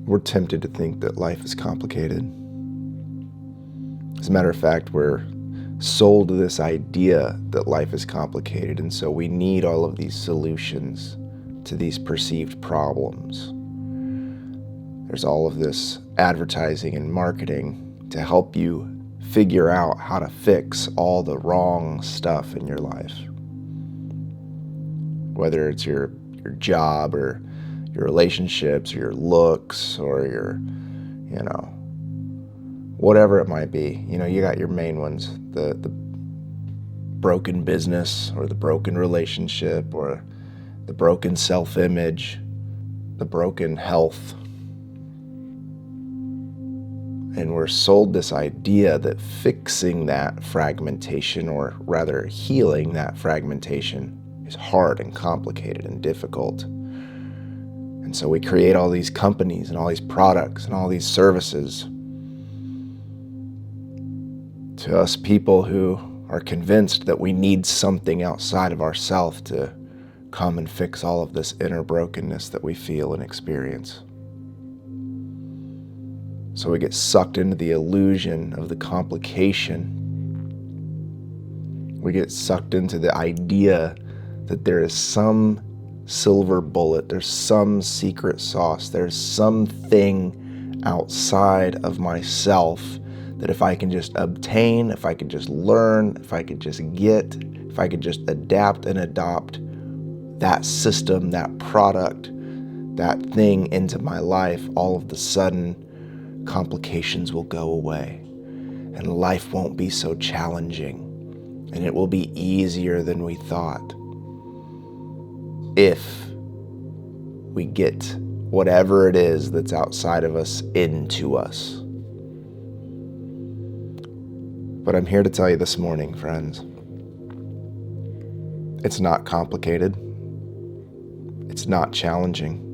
we're tempted to think that life is complicated. As a matter of fact, we're sold this idea that life is complicated, and so we need all of these solutions to these perceived problems. There's all of this advertising and marketing to help you figure out how to fix all the wrong stuff in your life. Whether it's your job or your relationships or your looks or your, whatever it might be. You got your main ones, the broken business or the broken relationship or the broken self-image, the broken health. And we're sold this idea that fixing that fragmentation, or rather healing that fragmentation, is hard and complicated and difficult. And so we create all these companies and all these products and all these services to us people who are convinced that we need something outside of ourselves to come and fix all of this inner brokenness that we feel and experience. So we get sucked into the illusion of the complication. We get sucked into the idea that there is some silver bullet, there's some secret sauce, there's something outside of myself that if I can just obtain, if I can just learn, if I could just get, if I could just adapt and adopt that system, that product, that thing into my life, all of a sudden complications will go away and life won't be so challenging and it will be easier than we thought. If we get whatever it is that's outside of us into us. But I'm here to tell you this morning, friends, it's not complicated. It's not challenging.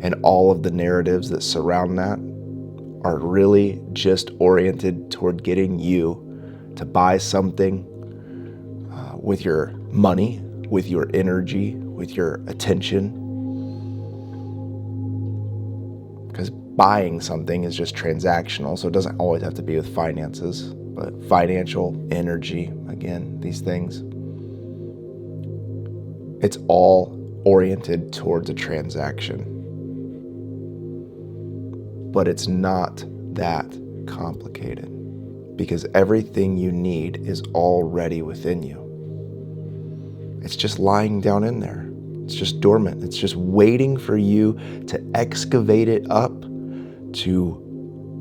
And all of the narratives that surround that are really just oriented toward getting you to buy something with your money, with your energy, with your attention. Because buying something is just transactional, so it doesn't always have to be with finances, but financial, energy, again, these things. It's all oriented towards a transaction. But it's not that complicated, because everything you need is already within you. It's just lying down in there. It's just dormant. It's just waiting for you to excavate it up, to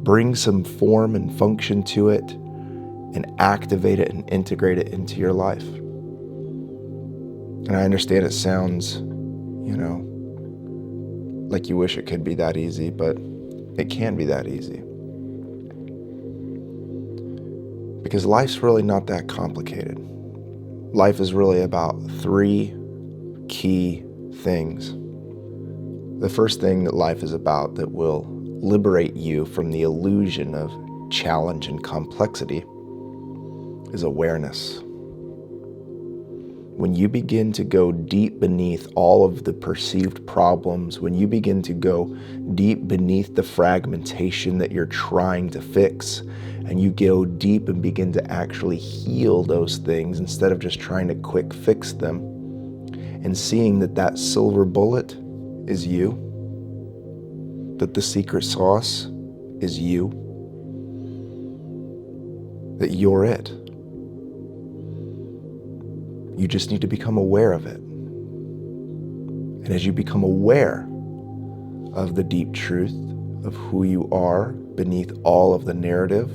bring some form and function to it, and activate it and integrate it into your life. And I understand it sounds, like you wish it could be that easy, but it can be that easy. Because life's really not that complicated. Life is really about three key things. The first thing that life is about that will liberate you from the illusion of challenge and complexity is awareness. When you begin to go deep beneath all of the perceived problems, when you begin to go deep beneath the fragmentation that you're trying to fix, and you go deep and begin to actually heal those things instead of just trying to quick fix them, and seeing that that silver bullet is you, that the secret sauce is you, that you're it. You just need to become aware of it. And as you become aware of the deep truth of who you are beneath all of the narrative,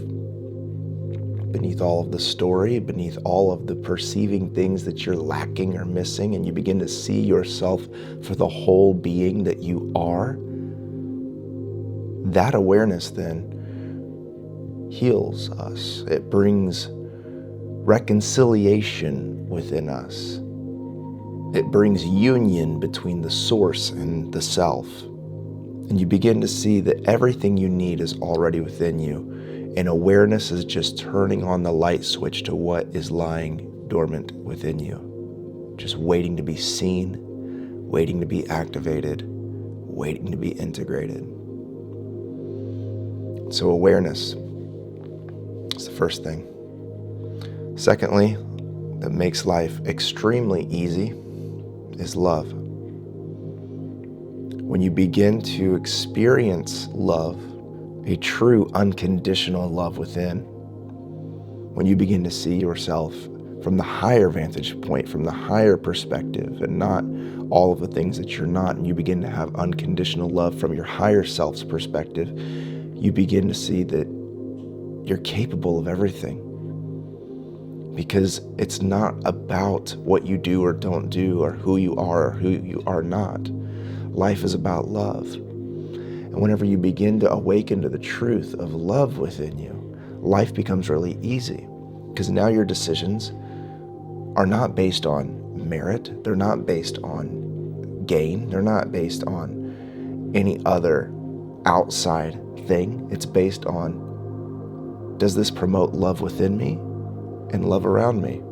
beneath all of the story, beneath all of the perceiving things that you're lacking or missing, and you begin to see yourself for the whole being that you are, that awareness then heals us. It brings reconciliation within us. It brings union between the source and the self. And you begin to see that everything you need is already within you. And awareness is just turning on the light switch to what is lying dormant within you. Just waiting to be seen, waiting to be activated, waiting to be integrated. So awareness is the first thing. Secondly, that makes life extremely easy is love. When you begin to experience love, a true unconditional love within, when you begin to see yourself from the higher vantage point, from the higher perspective, and not all of the things that you're not, and you begin to have unconditional love from your higher self's perspective, you begin to see that you're capable of everything. Because it's not about what you do or don't do, or who you are or who you are not. Life is about love. And whenever you begin to awaken to the truth of love within you, life becomes really easy. Because now your decisions are not based on merit. They're not based on gain. They're not based on any other outside thing. It's based on, does this promote love within me and love around me?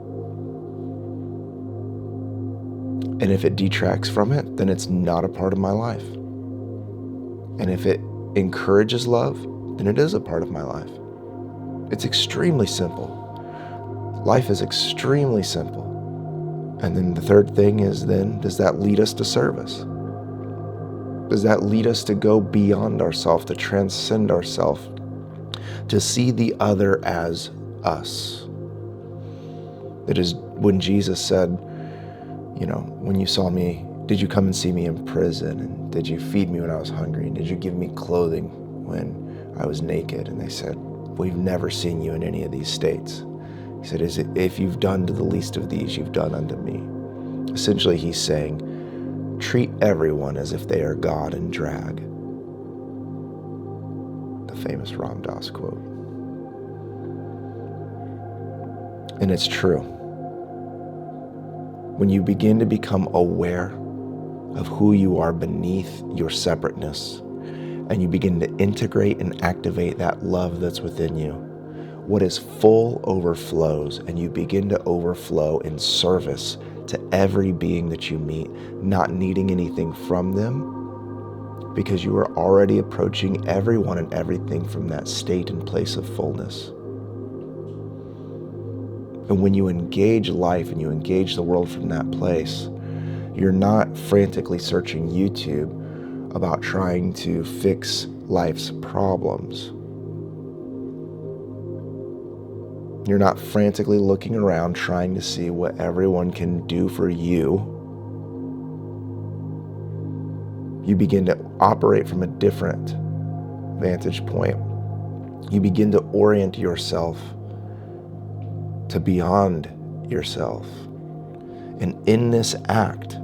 And if it detracts from it, then it's not a part of my life. And if it encourages love, then it is a part of my life. It's extremely simple. Life is extremely simple. And then the third thing is, then, does that lead us to service? Does that lead us to go beyond ourselves, to transcend ourselves, to see the other as us? It is when Jesus said, when you saw me, did you come and see me in prison? And did you feed me when I was hungry? And did you give me clothing when I was naked? And they said, we've never seen you in any of these states. He said, if you've done to the least of these, you've done unto me. Essentially, he's saying, treat everyone as if they are God in drag. The famous Ram Dass quote. And it's true. When you begin to become aware of who you are beneath your separateness, and you begin to integrate and activate that love that's within you, what is full overflows, and you begin to overflow in service to every being that you meet, not needing anything from them, because you are already approaching everyone and everything from that state and place of fullness. And when you engage life and you engage the world from that place, you're not frantically searching YouTube about trying to fix life's problems. You're not frantically looking around trying to see what everyone can do for you. You begin to operate from a different vantage point. You begin to orient yourself to beyond yourself. And in this act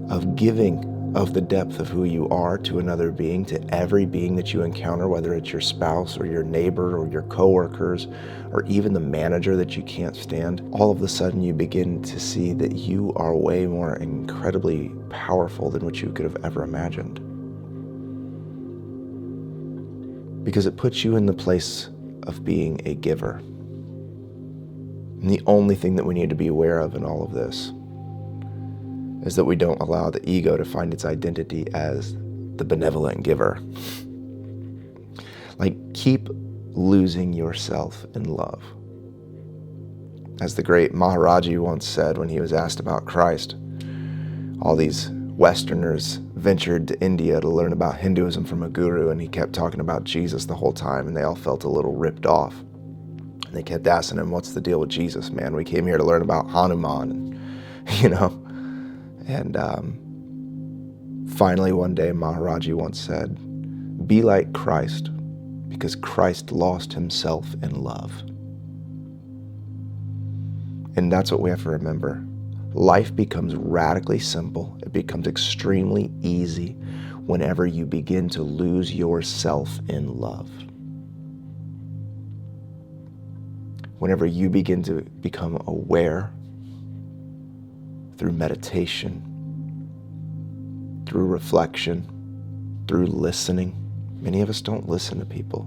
of giving of the depth of who you are to another being, to every being that you encounter, whether it's your spouse or your neighbor or your coworkers or even the manager that you can't stand, all of a sudden you begin to see that you are way more incredibly powerful than what you could have ever imagined. Because it puts you in the place of being a giver. And the only thing that we need to be aware of in all of this is that we don't allow the ego to find its identity as the benevolent giver. Keep losing yourself in love. As the great Maharaji once said when he was asked about Christ, all these Westerners ventured to India to learn about Hinduism from a guru, and he kept talking about Jesus the whole time, and they all felt a little ripped off. And they kept asking him, what's the deal with Jesus, man? We came here to learn about Hanuman, And finally one day Maharaji once said, be like Christ, because Christ lost himself in love. And that's what we have to remember. Life becomes radically simple. It becomes extremely easy whenever you begin to lose yourself in love. Whenever you begin to become aware through meditation, through reflection, through listening. Many of us don't listen to people.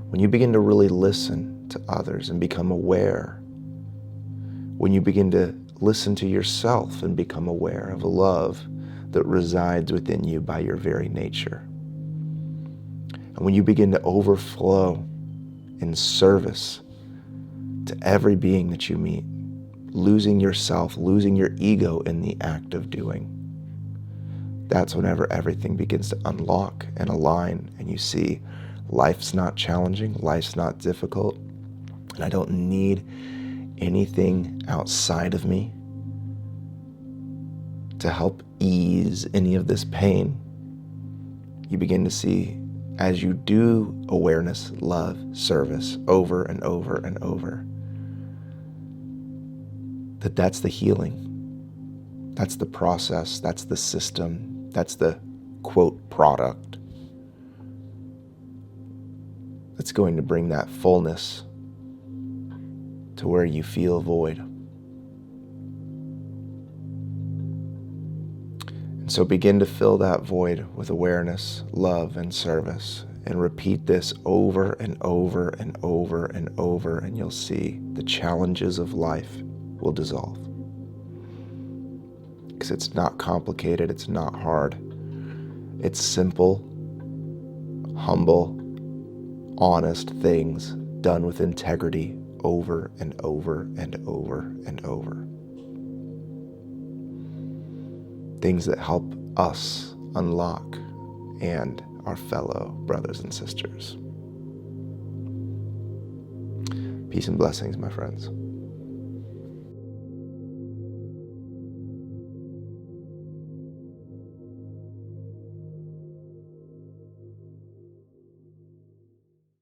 When you begin to really listen to others and become aware, when you begin to listen to yourself and become aware of a love that resides within you by your very nature. And when you begin to overflow in service to every being that you meet, losing yourself, losing your ego in the act of doing, that's whenever everything begins to unlock and align, and you see life's not challenging, life's not difficult, and I don't need anything outside of me to help ease any of this pain. You begin to see, as you do awareness, love, service over and over and over, that's the healing. That's the process. That's the system. That's the, quote, product that's going to bring that fullness to where you feel void. And so begin to fill that void with awareness, love, and service, and repeat this over and over and over and over, and you'll see the challenges of life will dissolve. Because it's not complicated, it's not hard. It's simple, humble, honest things done with integrity over and over and over and over. Things that help us unlock and our fellow brothers and sisters. Peace and blessings, my friends.